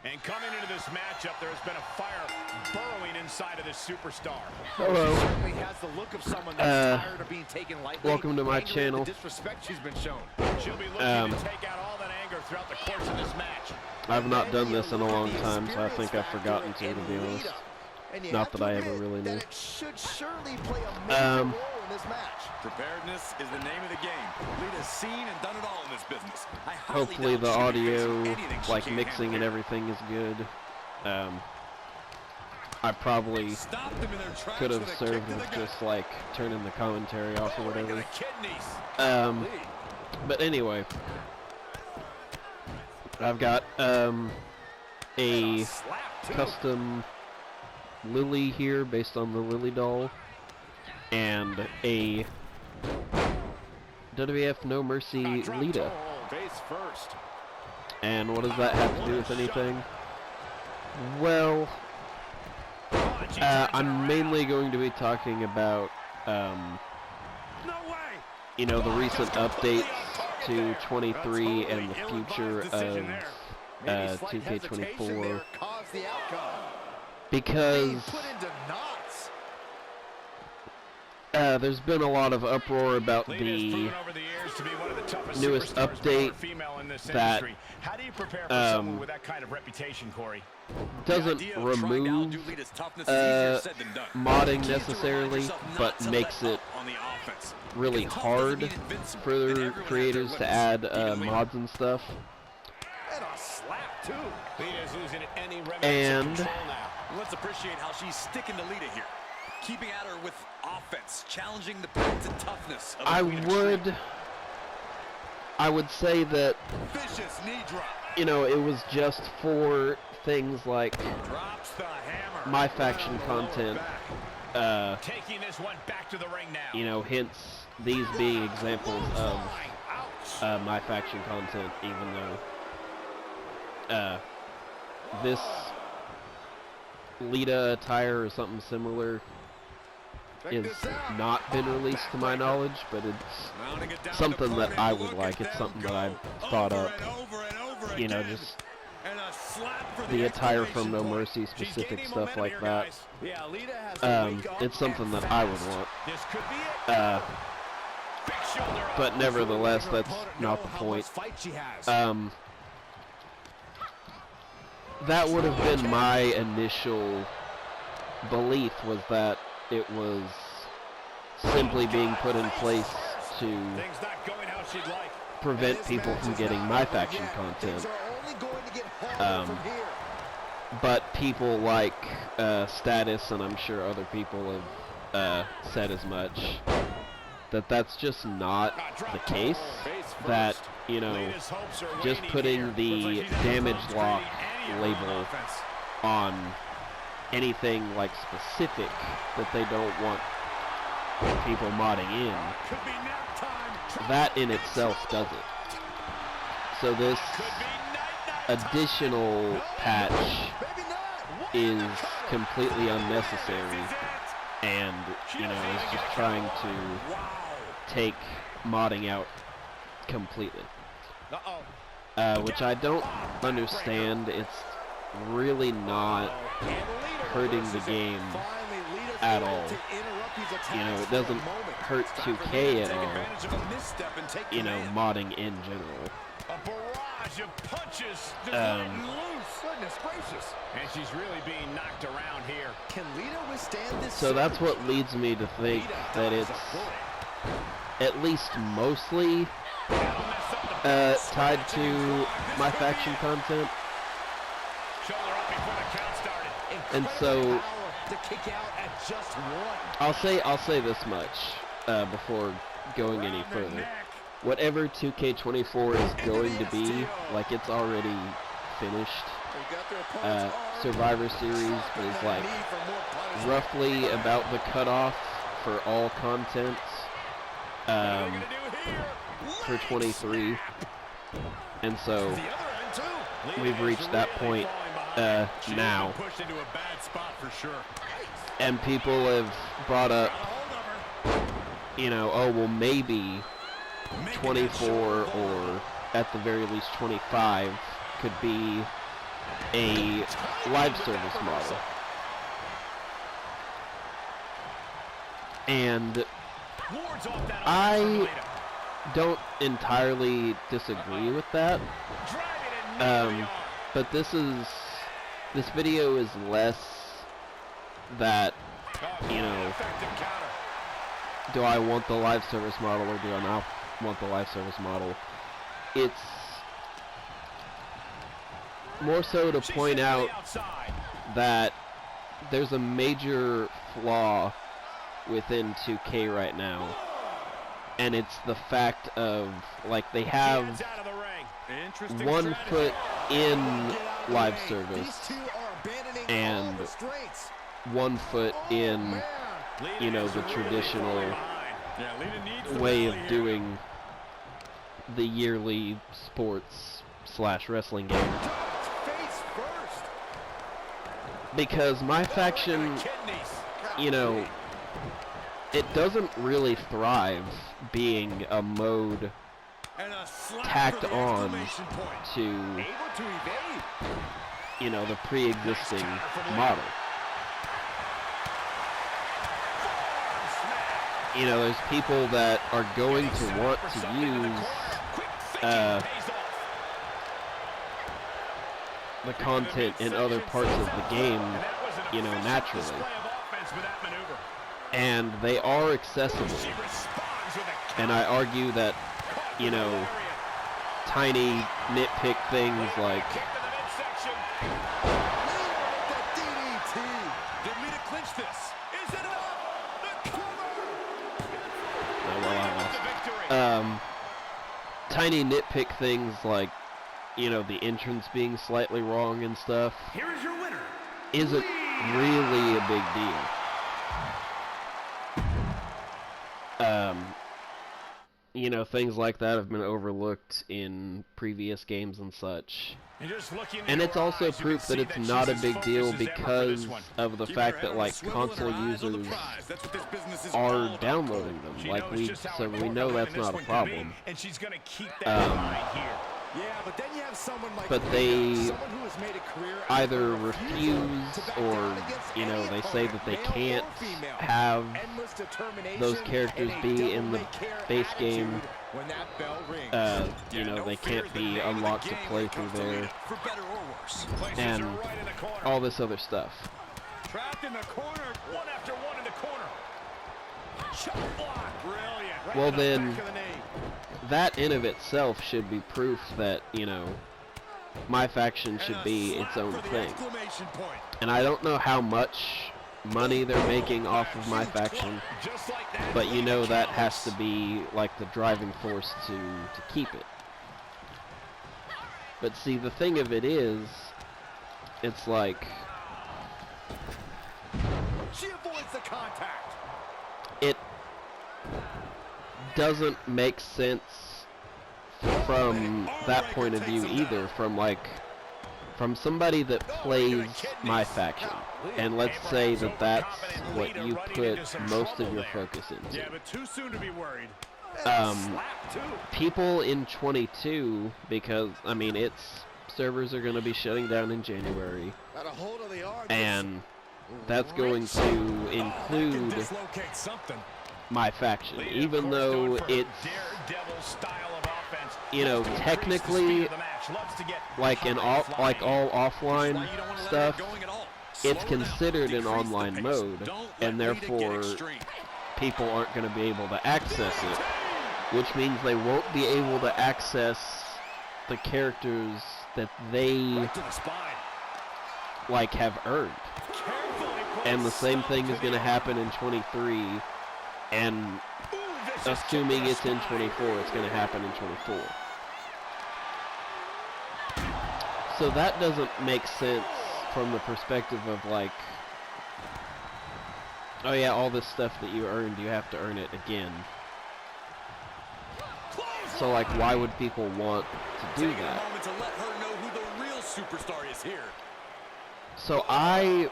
And coming into this matchup, there has been a fire burrowing inside of this superstar. Hello. She certainly has the look of someone that's tired of being taken lightly. Welcome to my channel. The disrespect she's been shown. She'll be looking to take out all that anger throughout the course of this match. I've not done this in a long time, so I think I've forgotten to be honest. Not that I ever really knew. Should surely play a major role in this match. Preparedness is the name of the game. Lita's seen and done it all in this business. Hopefully the audio, like mixing and everything is good. I probably could have served with just like turning the commentary off or whatever. But anyway, I've got a custom Lily here based on the Lily doll, and a WWF No Mercy Lita. And what does that have to do with anything? Well, I'm mainly going to be talking about, you know, the recent updates to 23 and the future of 2K24. Because there's been a lot of uproar about the newest update that doesn't remove modding necessarily, but makes it really hard for creators to add mods and stuff. And let's appreciate how she's sticking to Lita here, keeping at her with offense, challenging the pace and toughness of I would say that, you know, it was just for things like Myfaction content, taking this one back to the ring now. You know, hence these being examples of Myfaction content, even though this Lita attire or something similar is not been released to my knowledge, but it's something that I would like. It's something that I've thought up. You know, just the attire from No Mercy, specific stuff like that. It's something that I would want. But nevertheless, that's not the point. That would have been my initial belief, was that it was simply being put in place to prevent people from getting Myfaction content. But people like Status, and I'm sure other people have said as much, that that's just not the case. That, you know, just putting the damage lock label on anything like specific that they don't want people modding in, that in itself does it. So this additional patch is completely unnecessary, and, you know, is just trying to take modding out completely. Which I don't understand. It's really not hurting the game at all. You know, it doesn't hurt 2K at all. You know, modding in general. And she's really being knocked around here. Can Lita withstand this? So that's what leads me to think that it's at least mostly tied to Myfaction content. And so I'll say this much before going any further. Whatever 2K24 is going to be, like, it's already finished. Survivor Series is like roughly about the cutoff for all content for 23, and so we've reached that point now, and people have brought up, you know, oh well, maybe 24 or at the very least 25 could be a live service model. And I don't entirely disagree with that. But this video is less that, you know, do I want the live service model or do I not want the live service model? It's more so to point out that there's a major flaw within 2K right now, and it's the fact of, like, they have 1 foot in live service and 1 foot in, you know, the traditional way of doing the yearly sports / wrestling game. Because Myfaction, you know, it doesn't really thrive being a mode tacked on to, you know, the pre-existing model. You know, there's people that are going to want to use the content in other parts of the game, you know, naturally. And they are accessible. And I argue that, you know, tiny nitpick things like tiny nitpick things like, you know, the entrance being slightly wrong and stuff isn't really a big deal. You know, things like that have been overlooked in previous games and such. And it's also proof that it's not a big deal because of the fact that, like, console users are downloading them. Like, so we know that's not a problem. But they either refuse or, you know, they say that they can't have those characters be in the base game. You know, they can't be unlocked to play through there. And all this other stuff. Trapped in the corner, one after one in the corner. Shot block, brilliant. Well then, that in of itself should be proof that, you know, Myfaction should be its own thing. And I don't know how much money they're making off of Myfaction, but you know that has to be like the driving force to keep it. But see, the thing of it is, it's like, She avoids the contact. it doesn't make sense from that point of view either, from somebody that plays Myfaction, and let's say that that's what you put most of your focus into. Yeah, but too soon to be worried. People in 22, because, I mean, its servers are going to be shutting down in January, and that's going to include Myfaction, even though it's, you know, technically, like all offline stuff, it's considered an online mode, and therefore people aren't going to be able to access it, which means they won't be able to access the characters that they, like, have earned. And the same thing is going to happen in 23, and assuming it's in 24, it's going to happen in 24. So that doesn't make sense from the perspective of, like, oh yeah, all this stuff that you earned, you have to earn it again. So, like, why would people want to do that? So I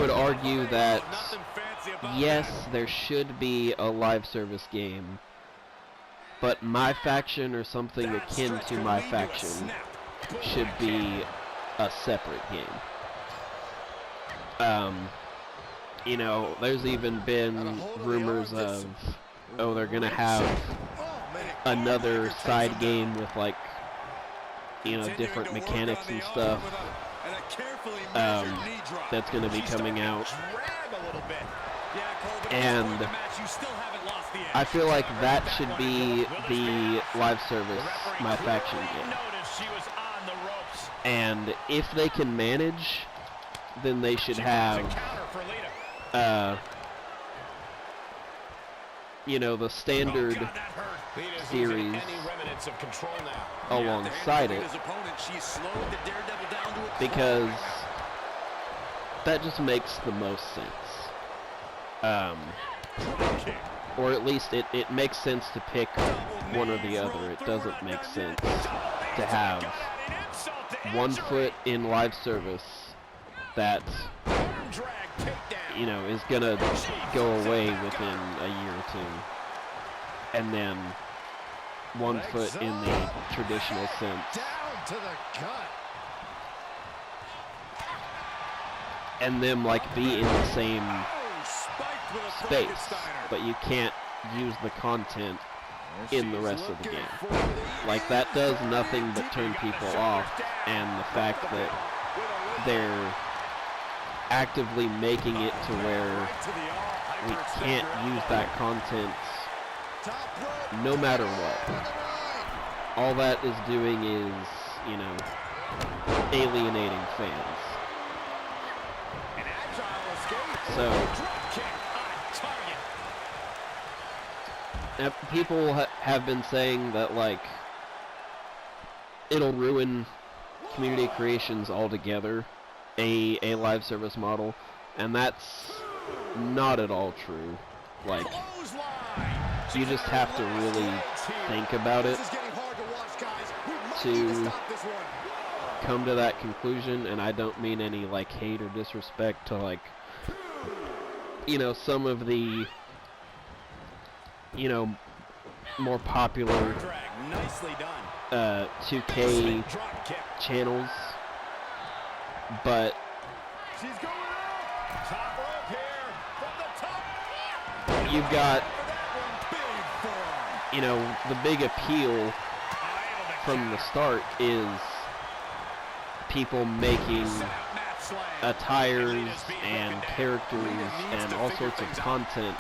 would argue that, yes, there should be a live service game, but Myfaction or something akin to Myfaction should be a separate game. You know, there's even been rumors of, oh, they're gonna have another side game with, like, you know, different mechanics and stuff. That's gonna be coming out. And I feel like that should be the live service Myfaction game. And if they can manage, then they should have, you know, the standard series alongside it, because that just makes the most sense. Or at least it makes sense to pick one or the other. It doesn't make sense to have one foot in live service that, you know, is gonna go away within a year or two, and then one foot in the traditional sense, and them like be in the same space, but you can't use the content in the rest of the game. Like, that does nothing but turn people off, and the fact that they're actively making it to where we can't use that content no matter what. All that is doing is, you know, alienating fans. So people have been saying that, like, it'll ruin community creations altogether, a live service model, and that's not at all true. Like, you just have to really think about it to come to that conclusion, and I don't mean any, like, hate or disrespect to, like, you know, some of the, you know, more popular 2K channels, but you've got, you know, the big appeal from the start is people making attires and characters and all sorts of content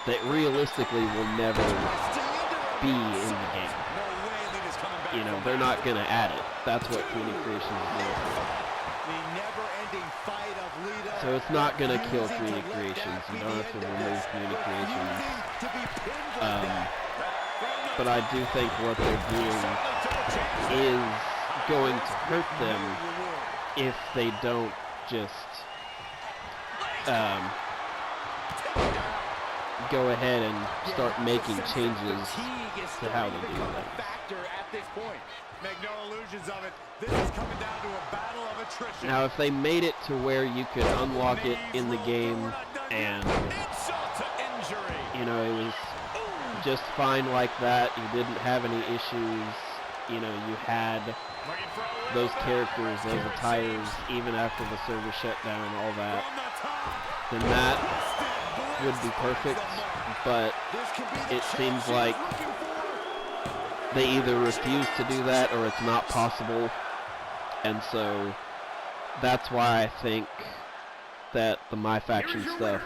that realistically will never be in the game. You know, they're not going to add it. That's what community creation is doing. So it's not going to kill community creations. You don't have to remove community creations. But I do think what they're doing is going to hurt them if they don't just go ahead and start making changes to how they do things. Make no illusions of it. This is coming down to a battle of attrition. Now, if they made it to where you could unlock it in the game and, you know, it was just fine like that, you didn't have any issues, you know, you had those characters, those attires, even after the server shut down and all that, then that would be perfect, but it seems like they either refuse to do that or it's not possible, and so that's why I think that the Myfaction stuff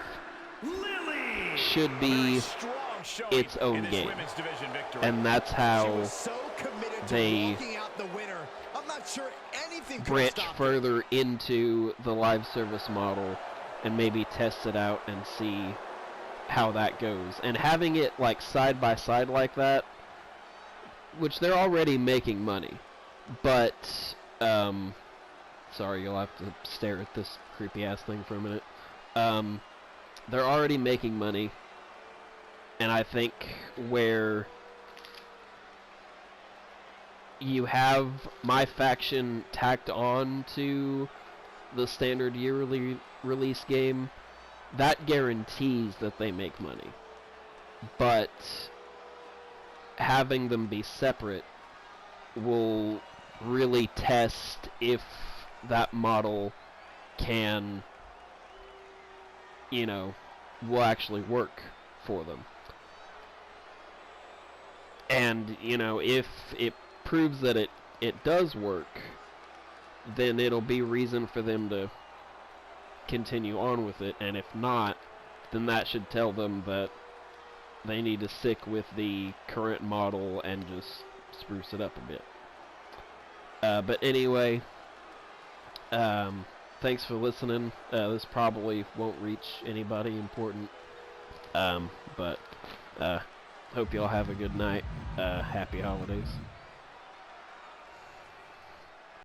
should be its own game, and that's how they branch further into the live service model and maybe test it out and see how that goes. And having it like side by side like that, which they're already making money, but sorry, you'll have to stare at this creepy ass thing for a minute. They're already making money, and I think where you have Myfaction tacked on to the standard yearly release game, that guarantees that they make money. But having them be separate will really test if that model can, you know, will actually work for them. And, you know, if it proves that it does work, then it'll be reason for them to continue on with it, and if not, then that should tell them that they need to stick with the current model and just spruce it up a bit. But anyway, thanks for listening. This probably won't reach anybody important, but hope y'all have a good night. Happy holidays.